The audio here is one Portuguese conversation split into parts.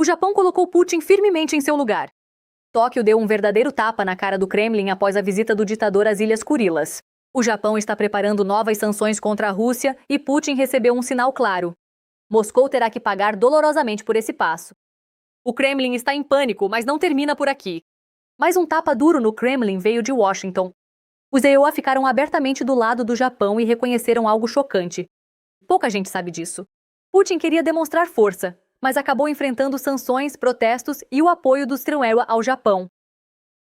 O Japão colocou Putin firmemente em seu lugar. Tóquio deu um verdadeiro tapa na cara do Kremlin após a visita do ditador às Ilhas Kurilas. O Japão está preparando novas sanções contra a Rússia e Putin recebeu um sinal claro. Moscou terá que pagar dolorosamente por esse passo. O Kremlin está em pânico, mas não termina por aqui. Mais um tapa duro no Kremlin veio de Washington. Os EUA ficaram abertamente do lado do Japão e reconheceram algo chocante. Pouca gente sabe disso. Putin queria demonstrar força, mas acabou enfrentando sanções, protestos e o apoio dos EUA ao Japão.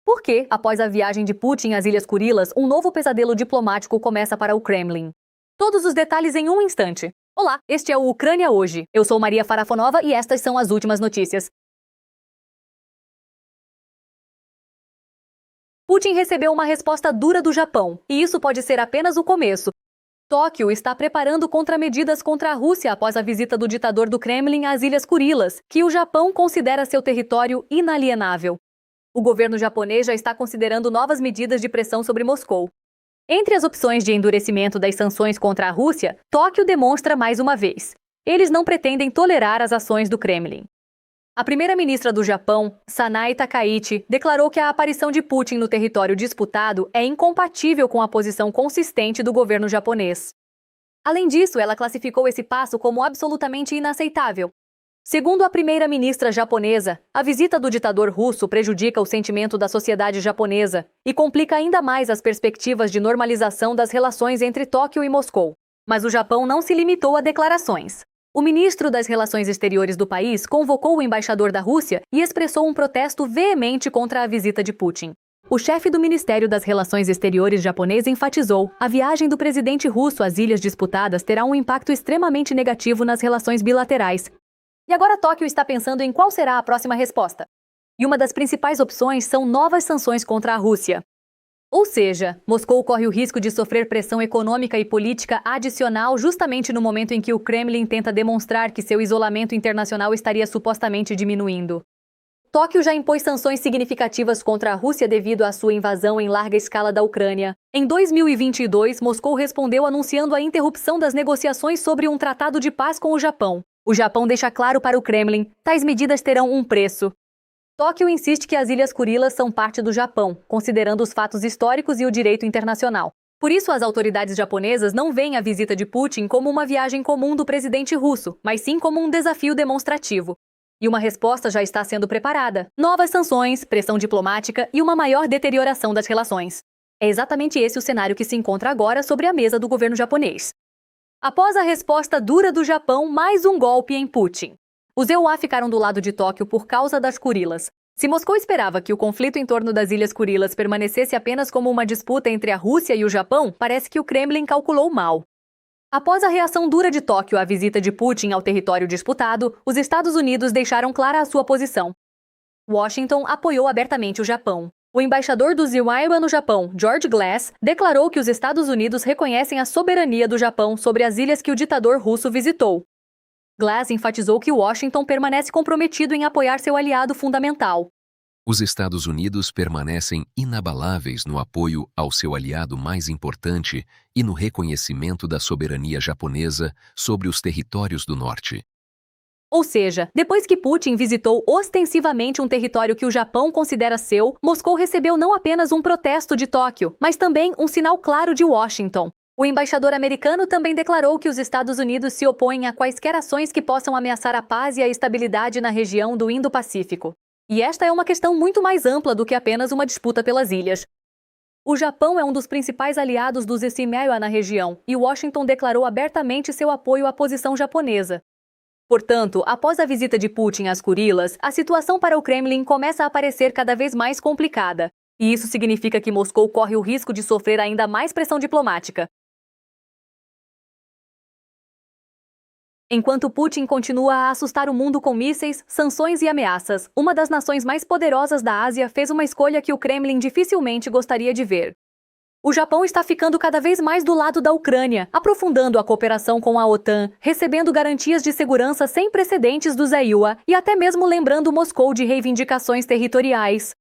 Por que, após a viagem de Putin às Ilhas Kurilas, um novo pesadelo diplomático começa para o Kremlin? Todos os detalhes em um instante. Olá, este é o Ucrânia Hoje. Eu sou Maria Farafonova e estas são as últimas notícias. Putin recebeu uma resposta dura do Japão, e isso pode ser apenas o começo. Tóquio está preparando contramedidas contra a Rússia após a visita do ditador do Kremlin às Ilhas Kurilas, que o Japão considera seu território inalienável. O governo japonês já está considerando novas medidas de pressão sobre Moscou. Entre as opções de endurecimento das sanções contra a Rússia, Tóquio demonstra mais uma vez: eles não pretendem tolerar as ações do Kremlin. A primeira-ministra do Japão, Sanae Takaichi, declarou que a aparição de Putin no território disputado é incompatível com a posição consistente do governo japonês. Além disso, ela classificou esse passo como absolutamente inaceitável. Segundo a primeira-ministra japonesa, a visita do ditador russo prejudica o sentimento da sociedade japonesa e complica ainda mais as perspectivas de normalização das relações entre Tóquio e Moscou. Mas o Japão não se limitou a declarações. O ministro das Relações Exteriores do país convocou o embaixador da Rússia e expressou um protesto veemente contra a visita de Putin. O chefe do Ministério das Relações Exteriores japonês enfatizou: a viagem do presidente russo às ilhas disputadas terá um impacto extremamente negativo nas relações bilaterais. E agora Tóquio está pensando em qual será a próxima resposta. E uma das principais opções são novas sanções contra a Rússia. Ou seja, Moscou corre o risco de sofrer pressão econômica e política adicional justamente no momento em que o Kremlin tenta demonstrar que seu isolamento internacional estaria supostamente diminuindo. Tóquio já impôs sanções significativas contra a Rússia devido à sua invasão em larga escala da Ucrânia. Em 2022, Moscou respondeu anunciando a interrupção das negociações sobre um tratado de paz com o Japão. O Japão deixa claro para o Kremlin: tais medidas terão um preço. Tóquio insiste que as Ilhas Kurilas são parte do Japão, considerando os fatos históricos e o direito internacional. Por isso, as autoridades japonesas não veem a visita de Putin como uma viagem comum do presidente russo, mas sim como um desafio demonstrativo. E uma resposta já está sendo preparada: novas sanções, pressão diplomática e uma maior deterioração das relações. É exatamente esse o cenário que se encontra agora sobre a mesa do governo japonês. Após a resposta dura do Japão, mais um golpe em Putin. Os EUA ficaram do lado de Tóquio por causa das Kurilas. Se Moscou esperava que o conflito em torno das Ilhas Kurilas permanecesse apenas como uma disputa entre a Rússia e o Japão, parece que o Kremlin calculou mal. Após a reação dura de Tóquio à visita de Putin ao território disputado, os Estados Unidos deixaram clara a sua posição. Washington apoiou abertamente o Japão. O embaixador dos EUA no Japão, George Glass, declarou que os Estados Unidos reconhecem a soberania do Japão sobre as ilhas que o ditador russo visitou. Glass enfatizou que Washington permanece comprometido em apoiar seu aliado fundamental. Os Estados Unidos permanecem inabaláveis no apoio ao seu aliado mais importante e no reconhecimento da soberania japonesa sobre os territórios do norte. Ou seja, depois que Putin visitou ostensivamente um território que o Japão considera seu, Moscou recebeu não apenas um protesto de Tóquio, mas também um sinal claro de Washington. O embaixador americano também declarou que os Estados Unidos se opõem a quaisquer ações que possam ameaçar a paz e a estabilidade na região do Indo-Pacífico. E esta é uma questão muito mais ampla do que apenas uma disputa pelas ilhas. O Japão é um dos principais aliados dos EUA na região, e Washington declarou abertamente seu apoio à posição japonesa. Portanto, após a visita de Putin às Kurilas, a situação para o Kremlin começa a parecer cada vez mais complicada. E isso significa que Moscou corre o risco de sofrer ainda mais pressão diplomática. Enquanto Putin continua a assustar o mundo com mísseis, sanções e ameaças, uma das nações mais poderosas da Ásia fez uma escolha que o Kremlin dificilmente gostaria de ver. O Japão está ficando cada vez mais do lado da Ucrânia, aprofundando a cooperação com a OTAN, recebendo garantias de segurança sem precedentes dos EUA e até mesmo lembrando Moscou de reivindicações territoriais.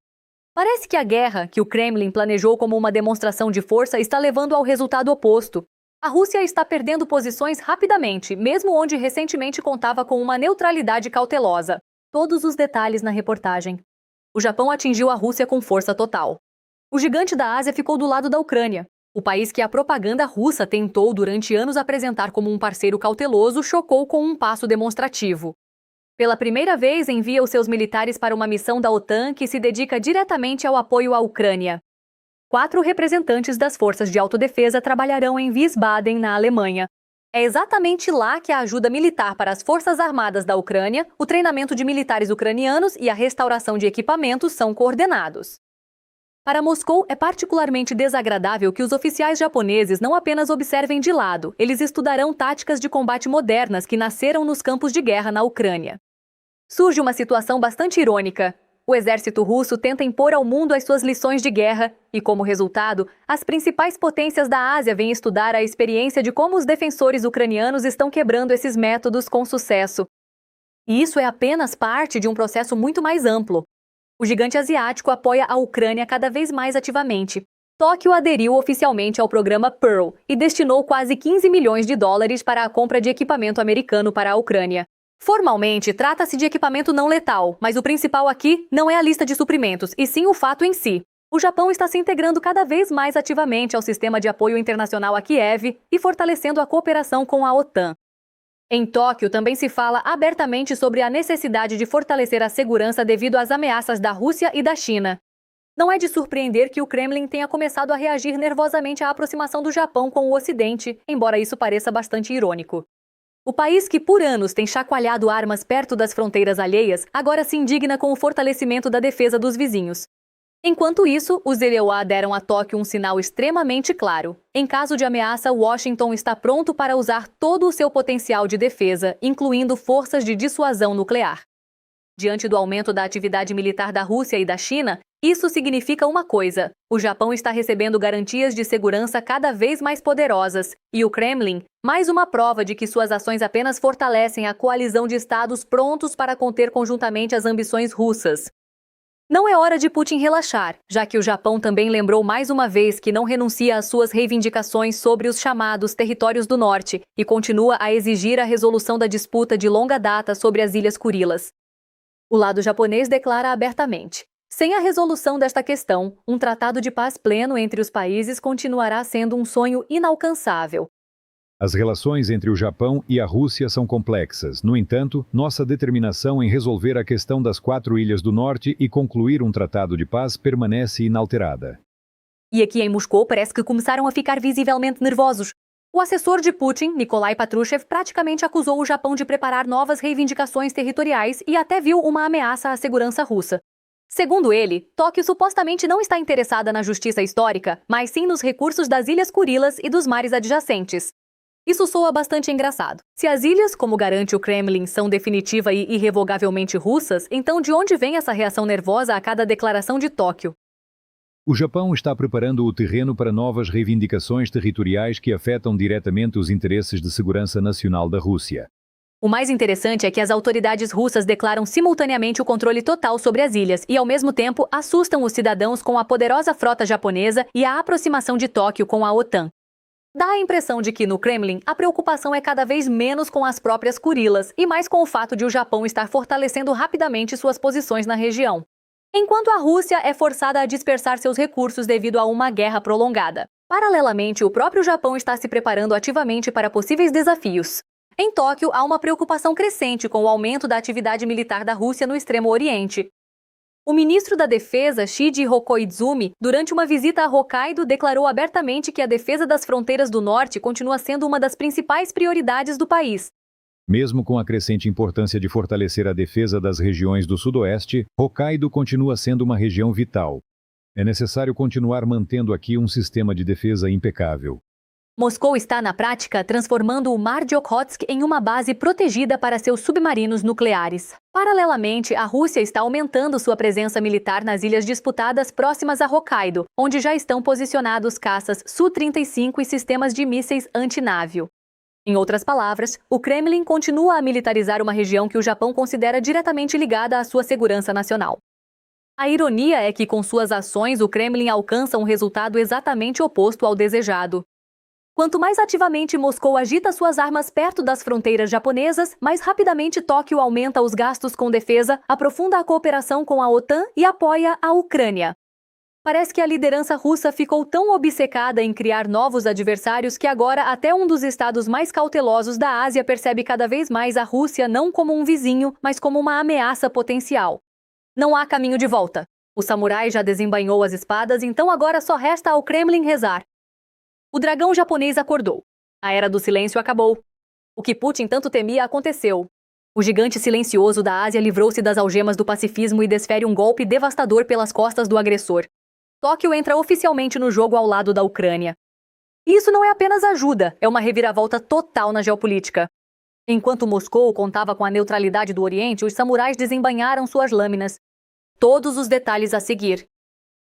Parece que a guerra, que o Kremlin planejou como uma demonstração de força, está levando ao resultado oposto. A Rússia está perdendo posições rapidamente, mesmo onde recentemente contava com uma neutralidade cautelosa. Todos os detalhes na reportagem. O Japão atingiu a Rússia com força total. O gigante da Ásia ficou do lado da Ucrânia. O país que a propaganda russa tentou durante anos apresentar como um parceiro cauteloso chocou com um passo demonstrativo. Pela primeira vez, envia os seus militares para uma missão da OTAN que se dedica diretamente ao apoio à Ucrânia. 4 representantes das forças de autodefesa trabalharão em Wiesbaden, na Alemanha. É exatamente lá que a ajuda militar para as forças armadas da Ucrânia, o treinamento de militares ucranianos e a restauração de equipamentos são coordenados. Para Moscou, é particularmente desagradável que os oficiais japoneses não apenas observem de lado, eles estudarão táticas de combate modernas que nasceram nos campos de guerra na Ucrânia. Surge uma situação bastante irônica. O exército russo tenta impor ao mundo as suas lições de guerra e, como resultado, as principais potências da Ásia vêm estudar a experiência de como os defensores ucranianos estão quebrando esses métodos com sucesso. E isso é apenas parte de um processo muito mais amplo. O gigante asiático apoia a Ucrânia cada vez mais ativamente. Tóquio aderiu oficialmente ao programa Pearl e destinou quase 15 milhões de dólares para a compra de equipamento americano para a Ucrânia. Formalmente, trata-se de equipamento não letal, mas o principal aqui não é a lista de suprimentos, e sim o fato em si. O Japão está se integrando cada vez mais ativamente ao sistema de apoio internacional a Kiev e fortalecendo a cooperação com a OTAN. Em Tóquio, também se fala abertamente sobre a necessidade de fortalecer a segurança devido às ameaças da Rússia e da China. Não é de surpreender que o Kremlin tenha começado a reagir nervosamente à aproximação do Japão com o Ocidente, embora isso pareça bastante irônico. O país que por anos tem chacoalhado armas perto das fronteiras alheias, agora se indigna com o fortalecimento da defesa dos vizinhos. Enquanto isso, os Ieoa deram a Tóquio um sinal extremamente claro. Em caso de ameaça, Washington está pronto para usar todo o seu potencial de defesa, incluindo forças de dissuasão nuclear. Diante do aumento da atividade militar da Rússia e da China, isso significa uma coisa: o Japão está recebendo garantias de segurança cada vez mais poderosas, e o Kremlin, mais uma prova de que suas ações apenas fortalecem a coalizão de estados prontos para conter conjuntamente as ambições russas. Não é hora de Putin relaxar, já que o Japão também lembrou mais uma vez que não renuncia às suas reivindicações sobre os chamados territórios do norte e continua a exigir a resolução da disputa de longa data sobre as Ilhas Kurilas. O lado japonês declara abertamente: sem a resolução desta questão, um tratado de paz pleno entre os países continuará sendo um sonho inalcançável. As relações entre o Japão e a Rússia são complexas. No entanto, nossa determinação em resolver a questão das 4 ilhas do norte e concluir um tratado de paz permanece inalterada. E aqui em Moscou parece que começaram a ficar visivelmente nervosos. O assessor de Putin, Nikolai Patrushev, praticamente acusou o Japão de preparar novas reivindicações territoriais e até viu uma ameaça à segurança russa. Segundo ele, Tóquio supostamente não está interessada na justiça histórica, mas sim nos recursos das Ilhas Kurilas e dos mares adjacentes. Isso soa bastante engraçado. Se as ilhas, como garante o Kremlin, são definitiva e irrevogavelmente russas, então de onde vem essa reação nervosa a cada declaração de Tóquio? O Japão está preparando o terreno para novas reivindicações territoriais que afetam diretamente os interesses de segurança nacional da Rússia. O mais interessante é que as autoridades russas declaram simultaneamente o controle total sobre as ilhas e, ao mesmo tempo, assustam os cidadãos com a poderosa frota japonesa e a aproximação de Tóquio com a OTAN. Dá a impressão de que, no Kremlin, a preocupação é cada vez menos com as próprias Kurilas e mais com o fato de o Japão estar fortalecendo rapidamente suas posições na região, enquanto a Rússia é forçada a dispersar seus recursos devido a uma guerra prolongada. Paralelamente, o próprio Japão está se preparando ativamente para possíveis desafios. Em Tóquio, há uma preocupação crescente com o aumento da atividade militar da Rússia no Extremo Oriente. O ministro da Defesa, Shiji Koizumi, durante uma visita a Hokkaido, declarou abertamente que a defesa das fronteiras do norte continua sendo uma das principais prioridades do país. Mesmo com a crescente importância de fortalecer a defesa das regiões do sudoeste, Hokkaido continua sendo uma região vital. É necessário continuar mantendo aqui um sistema de defesa impecável. Moscou está, na prática, transformando o Mar de Okhotsk em uma base protegida para seus submarinos nucleares. Paralelamente, a Rússia está aumentando sua presença militar nas ilhas disputadas próximas a Hokkaido, onde já estão posicionados caças Su-35 e sistemas de mísseis antinávio. Em outras palavras, o Kremlin continua a militarizar uma região que o Japão considera diretamente ligada à sua segurança nacional. A ironia é que, com suas ações, o Kremlin alcança um resultado exatamente oposto ao desejado. Quanto mais ativamente Moscou agita suas armas perto das fronteiras japonesas, mais rapidamente Tóquio aumenta os gastos com defesa, aprofunda a cooperação com a OTAN e apoia a Ucrânia. Parece que a liderança russa ficou tão obcecada em criar novos adversários que agora até um dos estados mais cautelosos da Ásia percebe cada vez mais a Rússia não como um vizinho, mas como uma ameaça potencial. Não há caminho de volta. O samurai já desembainhou as espadas, então agora só resta ao Kremlin rezar. O dragão japonês acordou. A era do silêncio acabou. O que Putin tanto temia aconteceu. O gigante silencioso da Ásia livrou-se das algemas do pacifismo e desfere um golpe devastador pelas costas do agressor. Tóquio entra oficialmente no jogo ao lado da Ucrânia. E isso não é apenas ajuda, é uma reviravolta total na geopolítica. Enquanto Moscou contava com a neutralidade do Oriente, os samurais desembainharam suas lâminas. Todos os detalhes a seguir.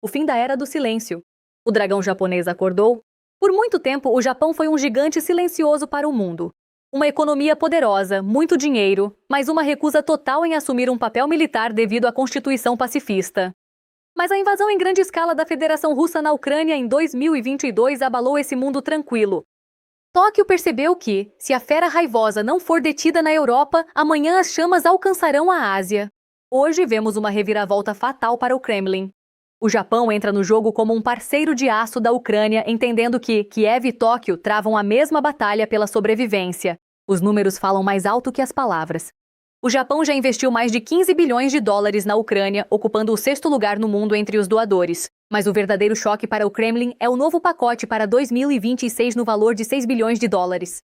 O fim da era do silêncio. O dragão japonês acordou. Por muito tempo, o Japão foi um gigante silencioso para o mundo. Uma economia poderosa, muito dinheiro, mas uma recusa total em assumir um papel militar devido à Constituição pacifista. Mas a invasão em grande escala da Federação Russa na Ucrânia em 2022 abalou esse mundo tranquilo. Tóquio percebeu que, se a fera raivosa não for detida na Europa, amanhã as chamas alcançarão a Ásia. Hoje vemos uma reviravolta fatal para o Kremlin. O Japão entra no jogo como um parceiro de aço da Ucrânia, entendendo que Kiev e Tóquio travam a mesma batalha pela sobrevivência. Os números falam mais alto que as palavras. O Japão já investiu mais de 15 bilhões de dólares na Ucrânia, ocupando o 6º lugar no mundo entre os doadores. Mas o verdadeiro choque para o Kremlin é o novo pacote para 2026 no valor de 6 bilhões de dólares.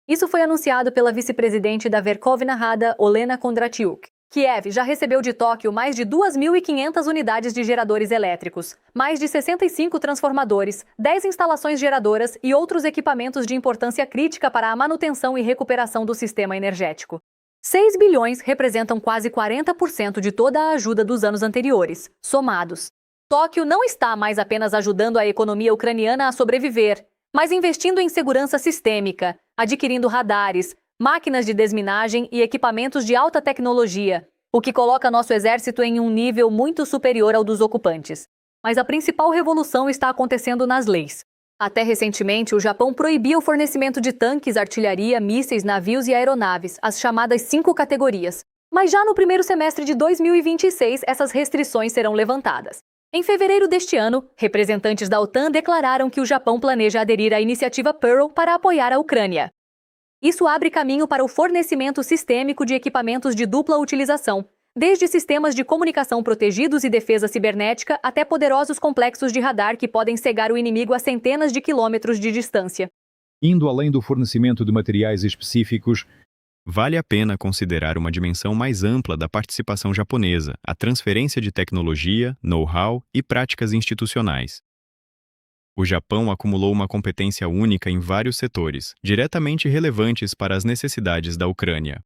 Isso foi anunciado pela vice-presidente da Verkhovna Rada, Olena Kondratiuk. Kiev já recebeu de Tóquio mais de 2.500 unidades de geradores elétricos, mais de 65 transformadores, 10 instalações geradoras e outros equipamentos de importância crítica para a manutenção e recuperação do sistema energético. 6 bilhões representam quase 40% de toda a ajuda dos anos anteriores, somados. Tóquio não está mais apenas ajudando a economia ucraniana a sobreviver, mas investindo em segurança sistêmica, adquirindo radares, máquinas de desminagem e equipamentos de alta tecnologia, o que coloca nosso exército em um nível muito superior ao dos ocupantes. Mas a principal revolução está acontecendo nas leis. Até recentemente, o Japão proibia o fornecimento de tanques, artilharia, mísseis, navios e aeronaves, as chamadas 5 categorias. Mas já no primeiro semestre de 2026, essas restrições serão levantadas. Em fevereiro deste ano, representantes da OTAN declararam que o Japão planeja aderir à iniciativa Pearl para apoiar a Ucrânia. Isso abre caminho para o fornecimento sistêmico de equipamentos de dupla utilização, desde sistemas de comunicação protegidos e defesa cibernética até poderosos complexos de radar que podem cegar o inimigo a centenas de quilômetros de distância. Indo além do fornecimento de materiais específicos, vale a pena considerar uma dimensão mais ampla da participação japonesa, a transferência de tecnologia, know-how e práticas institucionais. O Japão acumulou uma competência única em vários setores, diretamente relevantes para as necessidades da Ucrânia.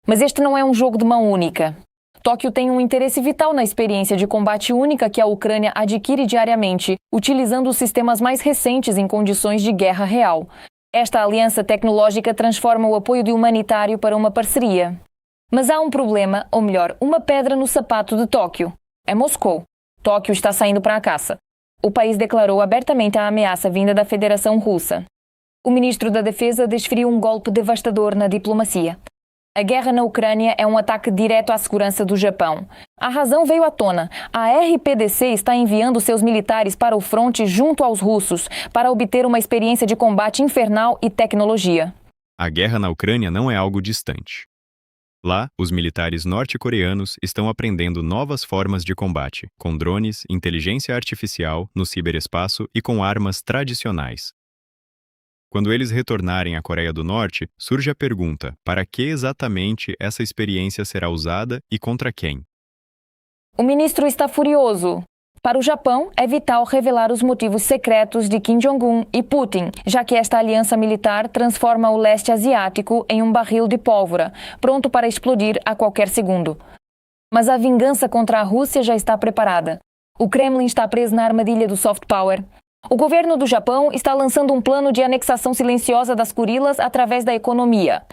Mas este não é um jogo de mão única. Tóquio tem um interesse vital na experiência de combate única que a Ucrânia adquire diariamente, utilizando os sistemas mais recentes em condições de guerra real. Esta aliança tecnológica transforma o apoio humanitário para uma parceria. Mas há um problema, ou melhor, uma pedra no sapato de Tóquio. É Moscou. Tóquio está saindo para a caça. O país declarou abertamente a ameaça vinda da Federação Russa. O ministro da Defesa desferiu um golpe devastador na diplomacia. A guerra na Ucrânia é um ataque direto à segurança do Japão. A razão veio à tona. A RPDC está enviando seus militares para o fronte junto aos russos para obter uma experiência de combate infernal e tecnologia. A guerra na Ucrânia não é algo distante. Lá, os militares norte-coreanos estão aprendendo novas formas de combate, com drones, inteligência artificial, no ciberespaço e com armas tradicionais. Quando eles retornarem à Coreia do Norte, surge a pergunta: para que exatamente essa experiência será usada e contra quem? O ministro está furioso. Para o Japão, é vital revelar os motivos secretos de Kim Jong-un e Putin, já que esta aliança militar transforma o leste asiático em um barril de pólvora, pronto para explodir a qualquer segundo. Mas a vingança contra a Rússia já está preparada. O Kremlin está preso na armadilha do soft power. O governo do Japão está lançando um plano de anexação silenciosa das Kurilas através da economia.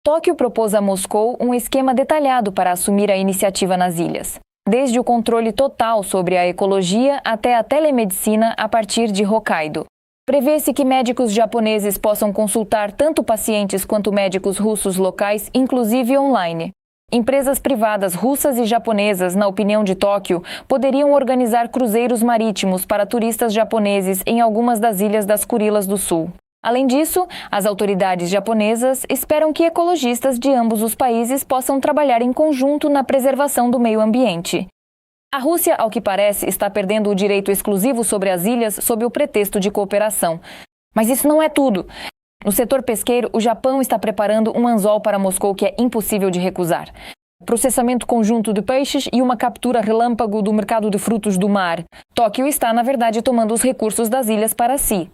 Tóquio propôs a Moscou um esquema detalhado para assumir a iniciativa nas ilhas. Desde o controle total sobre a ecologia até a telemedicina a partir de Hokkaido. Prevê-se que médicos japoneses possam consultar tanto pacientes quanto médicos russos locais, inclusive online. Empresas privadas russas e japonesas, na opinião de Tóquio, poderiam organizar cruzeiros marítimos para turistas japoneses em algumas das ilhas das Kurilas do Sul. Além disso, as autoridades japonesas esperam que ecologistas de ambos os países possam trabalhar em conjunto na preservação do meio ambiente. A Rússia, ao que parece, está perdendo o direito exclusivo sobre as ilhas sob o pretexto de cooperação. Mas isso não é tudo. No setor pesqueiro, o Japão está preparando um anzol para Moscou que é impossível de recusar. Processamento conjunto de peixes e uma captura relâmpago do mercado de frutos do mar. Tóquio está, na verdade, tomando os recursos das ilhas para si.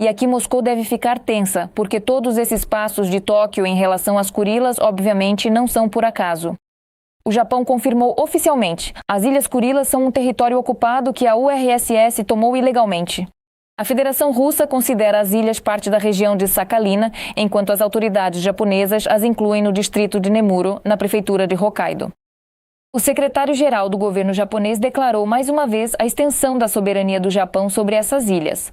E aqui Moscou deve ficar tensa, porque todos esses passos de Tóquio em relação às Kurilas, obviamente, não são por acaso. O Japão confirmou oficialmente: as Ilhas Kurilas são um território ocupado que a URSS tomou ilegalmente. A Federação Russa considera as ilhas parte da região de Sakhalina, enquanto as autoridades japonesas as incluem no distrito de Nemuro, na prefeitura de Hokkaido. O secretário-geral do governo japonês declarou mais uma vez a extensão da soberania do Japão sobre essas ilhas.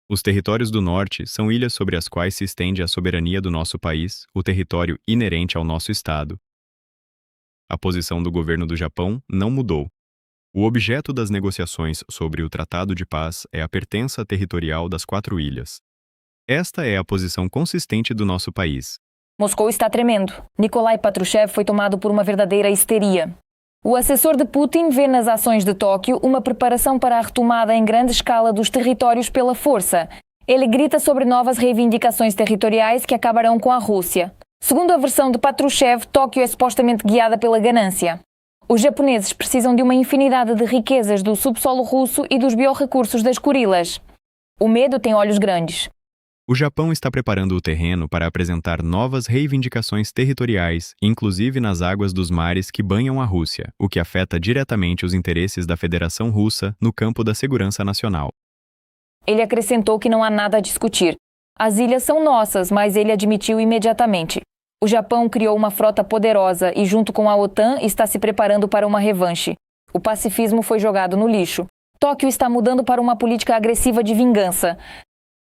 Os territórios do norte são ilhas sobre as quais se estende a soberania do nosso país, o território inerente ao nosso Estado. A posição do governo do Japão não mudou. O objeto das negociações sobre o Tratado de Paz é a pertença territorial das 4 ilhas. Esta é a posição consistente do nosso país. Moscou está tremendo. Nikolai Patrushev foi tomado por uma verdadeira histeria. O assessor de Putin vê nas ações de Tóquio uma preparação para a retomada em grande escala dos territórios pela força. Ele grita sobre novas reivindicações territoriais que acabarão com a Rússia. Segundo a versão de Patrushev, Tóquio é supostamente guiada pela ganância. Os japoneses precisam de uma infinidade de riquezas do subsolo russo e dos biorrecursos das Kurilas. O medo tem olhos grandes. O Japão está preparando o terreno para apresentar novas reivindicações territoriais, inclusive nas águas dos mares que banham a Rússia, o que afeta diretamente os interesses da Federação Russa no campo da segurança nacional. Ele acrescentou que não há nada a discutir. As ilhas são nossas, mas ele admitiu imediatamente: o Japão criou uma frota poderosa e, junto com a OTAN, está se preparando para uma revanche. O pacifismo foi jogado no lixo. Tóquio está mudando para uma política agressiva de vingança.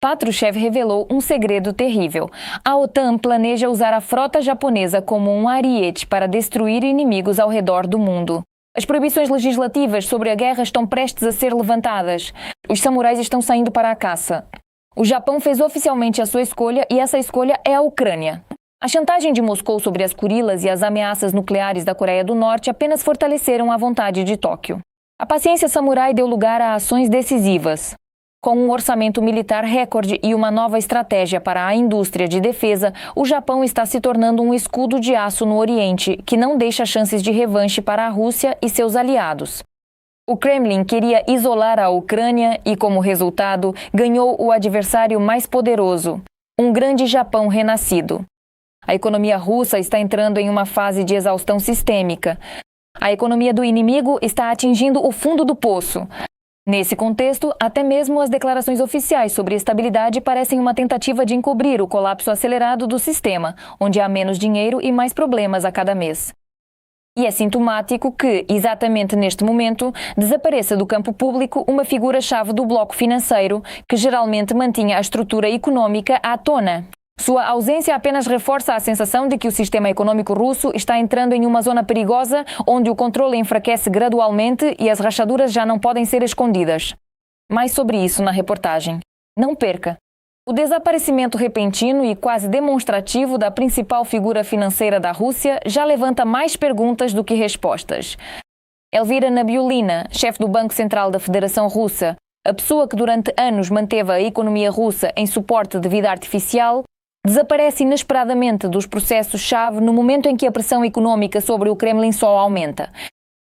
Patrushev revelou um segredo terrível. A OTAN planeja usar a frota japonesa como um ariete para destruir inimigos ao redor do mundo. As proibições legislativas sobre a guerra estão prestes a ser levantadas. Os samurais estão saindo para a caça. O Japão fez oficialmente a sua escolha e essa escolha é a Ucrânia. A chantagem de Moscou sobre as Kurilas e as ameaças nucleares da Coreia do Norte apenas fortaleceram a vontade de Tóquio. A paciência samurai deu lugar a ações decisivas. Com um orçamento militar recorde e uma nova estratégia para a indústria de defesa, o Japão está se tornando um escudo de aço no Oriente, que não deixa chances de revanche para a Rússia e seus aliados. O Kremlin queria isolar a Ucrânia e, como resultado, ganhou o adversário mais poderoso, um grande Japão renascido. A economia russa está entrando em uma fase de exaustão sistêmica. A economia do inimigo está atingindo o fundo do poço. Nesse contexto, até mesmo as declarações oficiais sobre estabilidade parecem uma tentativa de encobrir o colapso acelerado do sistema, onde há menos dinheiro e mais problemas a cada mês. E é sintomático que, exatamente neste momento, desapareça do campo público uma figura-chave do bloco financeiro, que geralmente mantinha a estrutura econômica à tona. Sua ausência apenas reforça a sensação de que o sistema econômico russo está entrando em uma zona perigosa onde o controle enfraquece gradualmente e as rachaduras já não podem ser escondidas. Mais sobre isso na reportagem. Não perca! O desaparecimento repentino e quase demonstrativo da principal figura financeira da Rússia já levanta mais perguntas do que respostas. Elvira Nabiullina, chefe do Banco Central da Federação Russa, a pessoa que durante anos manteve a economia russa em suporte de vida artificial, desaparece inesperadamente dos processos-chave no momento em que a pressão econômica sobre o Kremlin só aumenta.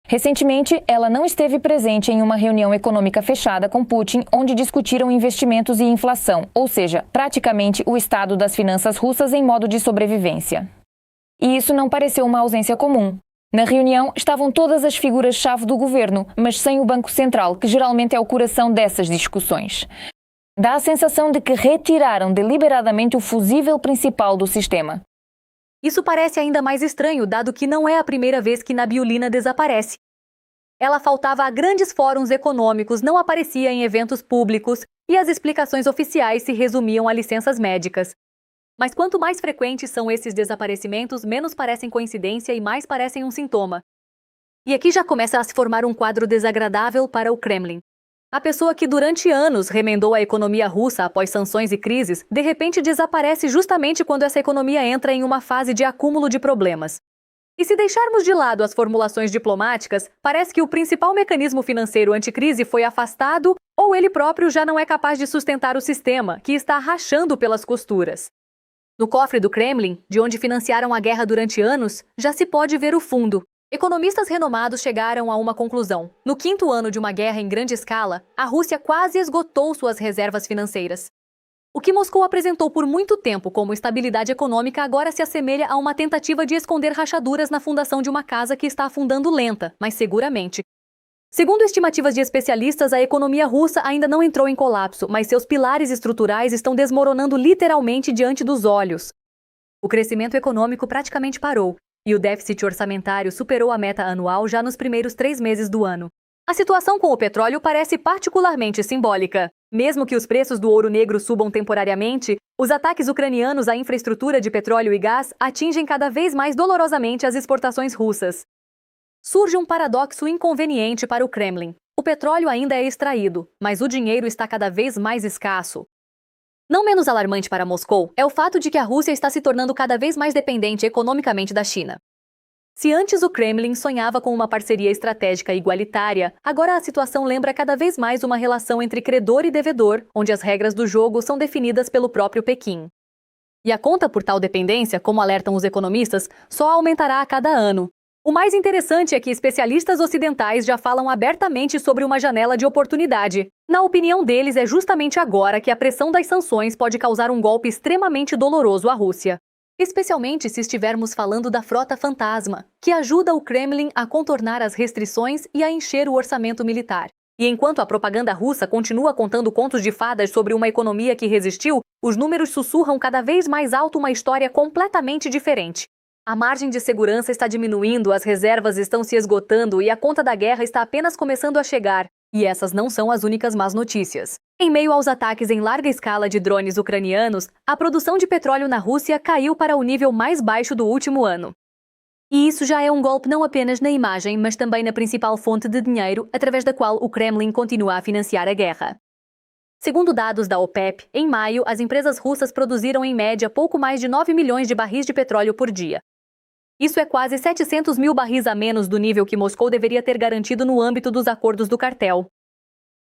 Recentemente, ela não esteve presente em uma reunião econômica fechada com Putin, onde discutiram investimentos e inflação, ou seja, praticamente o estado das finanças russas em modo de sobrevivência. E isso não pareceu uma ausência comum. Na reunião estavam todas as figuras-chave do governo, mas sem o Banco Central, que geralmente é o coração dessas discussões. Dá a sensação de que retiraram deliberadamente o fusível principal do sistema. Isso parece ainda mais estranho, dado que não é a primeira vez que Nabiullina desaparece. Ela faltava a grandes fóruns econômicos, não aparecia em eventos públicos e as explicações oficiais se resumiam a licenças médicas. Mas quanto mais frequentes são esses desaparecimentos, menos parecem coincidência e mais parecem um sintoma. E aqui já começa a se formar um quadro desagradável para o Kremlin. A pessoa que durante anos remendou a economia russa após sanções e crises, de repente desaparece justamente quando essa economia entra em uma fase de acúmulo de problemas. E se deixarmos de lado as formulações diplomáticas, parece que o principal mecanismo financeiro anticrise foi afastado ou ele próprio já não é capaz de sustentar o sistema, que está rachando pelas costuras. No cofre do Kremlin, de onde financiaram a guerra durante anos, já se pode ver o fundo. Economistas renomados chegaram a uma conclusão. No 5º ano de uma guerra em grande escala, a Rússia quase esgotou suas reservas financeiras. O que Moscou apresentou por muito tempo como estabilidade econômica agora se assemelha a uma tentativa de esconder rachaduras na fundação de uma casa que está afundando lenta, mas seguramente. Segundo estimativas de especialistas, a economia russa ainda não entrou em colapso, mas seus pilares estruturais estão desmoronando literalmente diante dos olhos. O crescimento econômico praticamente parou, e o déficit orçamentário superou a meta anual já nos primeiros 3 meses do ano. A situação com o petróleo parece particularmente simbólica. Mesmo que os preços do ouro negro subam temporariamente, os ataques ucranianos à infraestrutura de petróleo e gás atingem cada vez mais dolorosamente as exportações russas. Surge um paradoxo inconveniente para o Kremlin. O petróleo ainda é extraído, mas o dinheiro está cada vez mais escasso. Não menos alarmante para Moscou é o fato de que a Rússia está se tornando cada vez mais dependente economicamente da China. Se antes o Kremlin sonhava com uma parceria estratégica igualitária, agora a situação lembra cada vez mais uma relação entre credor e devedor, onde as regras do jogo são definidas pelo próprio Pequim. E a conta por tal dependência, como alertam os economistas, só aumentará a cada ano. O mais interessante é que especialistas ocidentais já falam abertamente sobre uma janela de oportunidade. Na opinião deles, é justamente agora que a pressão das sanções pode causar um golpe extremamente doloroso à Rússia. Especialmente se estivermos falando da frota fantasma, que ajuda o Kremlin a contornar as restrições e a encher o orçamento militar. E enquanto a propaganda russa continua contando contos de fadas sobre uma economia que resistiu, os números sussurram cada vez mais alto uma história completamente diferente. A margem de segurança está diminuindo, as reservas estão se esgotando e a conta da guerra está apenas começando a chegar. E essas não são as únicas más notícias. Em meio aos ataques em larga escala de drones ucranianos, a produção de petróleo na Rússia caiu para o nível mais baixo do último ano. E isso já é um golpe não apenas na imagem, mas também na principal fonte de dinheiro através da qual o Kremlin continua a financiar a guerra. Segundo dados da OPEP, em maio, as empresas russas produziram em média pouco mais de 9 milhões de barris de petróleo por dia. Isso é quase 700 mil barris a menos do nível que Moscou deveria ter garantido no âmbito dos acordos do cartel.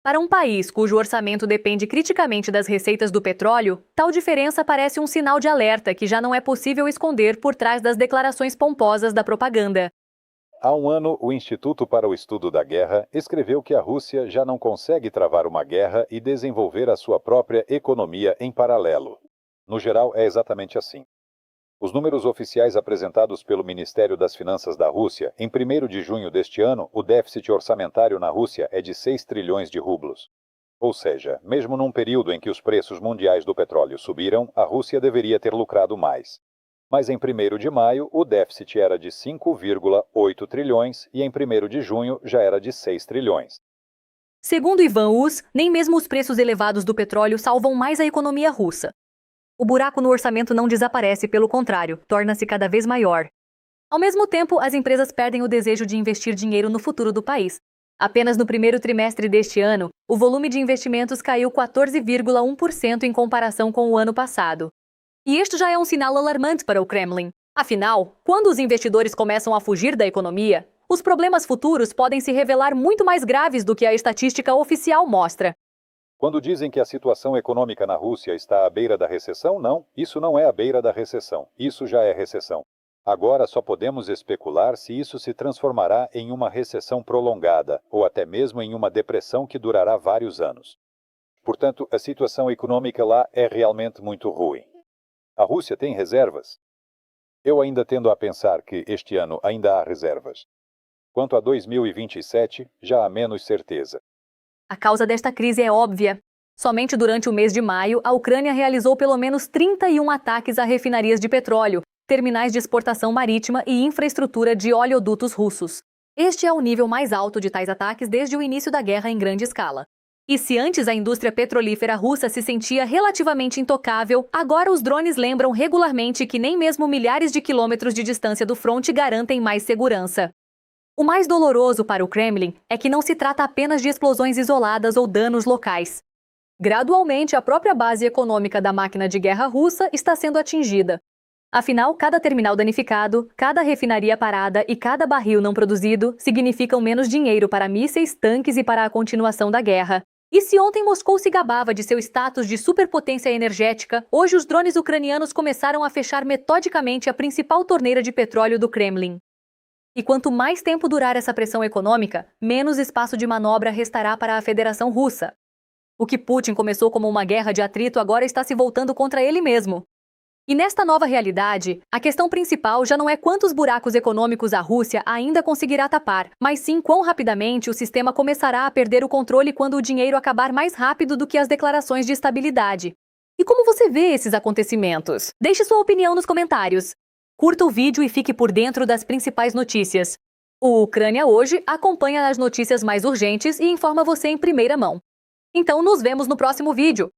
Para um país cujo orçamento depende criticamente das receitas do petróleo, tal diferença parece um sinal de alerta que já não é possível esconder por trás das declarações pomposas da propaganda. Há um ano, o Instituto para o Estudo da Guerra escreveu que a Rússia já não consegue travar uma guerra e desenvolver a sua própria economia em paralelo. No geral, é exatamente assim. Os números oficiais apresentados pelo Ministério das Finanças da Rússia, em 1º de junho deste ano, o déficit orçamentário na Rússia é de 6 trilhões de rublos. Ou seja, mesmo num período em que os preços mundiais do petróleo subiram, a Rússia deveria ter lucrado mais. Mas em 1º de maio, o déficit era de 5,8 trilhões e em 1º de junho já era de 6 trilhões. Segundo Ivan Us, nem mesmo os preços elevados do petróleo salvam mais a economia russa. O buraco no orçamento não desaparece, pelo contrário, torna-se cada vez maior. Ao mesmo tempo, as empresas perdem o desejo de investir dinheiro no futuro do país. Apenas no 1º trimestre deste ano, o volume de investimentos caiu 14,1% em comparação com o ano passado. E este já é um sinal alarmante para o Kremlin. Afinal, quando os investidores começam a fugir da economia, os problemas futuros podem se revelar muito mais graves do que a estatística oficial mostra. Quando dizem que a situação econômica na Rússia está à beira da recessão, não, isso não é à beira da recessão, isso já é recessão. Agora só podemos especular se isso se transformará em uma recessão prolongada, ou até mesmo em uma depressão que durará vários anos. Portanto, a situação econômica lá é realmente muito ruim. A Rússia tem reservas? Eu ainda tendo a pensar que este ano ainda há reservas. Quanto a 2027, já há menos certeza. A causa desta crise é óbvia. Somente durante o mês de maio, a Ucrânia realizou pelo menos 31 ataques a refinarias de petróleo, terminais de exportação marítima e infraestrutura de oleodutos russos. Este é o nível mais alto de tais ataques desde o início da guerra em grande escala. E se antes a indústria petrolífera russa se sentia relativamente intocável, agora os drones lembram regularmente que nem mesmo milhares de quilômetros de distância do fronte garantem mais segurança. O mais doloroso para o Kremlin é que não se trata apenas de explosões isoladas ou danos locais. Gradualmente, a própria base econômica da máquina de guerra russa está sendo atingida. Afinal, cada terminal danificado, cada refinaria parada e cada barril não produzido significam menos dinheiro para mísseis, tanques e para a continuação da guerra. E se ontem Moscou se gabava de seu status de superpotência energética, hoje os drones ucranianos começaram a fechar metodicamente a principal torneira de petróleo do Kremlin. E quanto mais tempo durar essa pressão econômica, menos espaço de manobra restará para a Federação Russa. O que Putin começou como uma guerra de atrito agora está se voltando contra ele mesmo. E nesta nova realidade, a questão principal já não é quantos buracos econômicos a Rússia ainda conseguirá tapar, mas sim quão rapidamente o sistema começará a perder o controle quando o dinheiro acabar mais rápido do que as declarações de estabilidade. E como você vê esses acontecimentos? Deixe sua opinião nos comentários. Curta o vídeo e fique por dentro das principais notícias. O Ucrânia Hoje acompanha as notícias mais urgentes e informa você em primeira mão. Então nos vemos no próximo vídeo.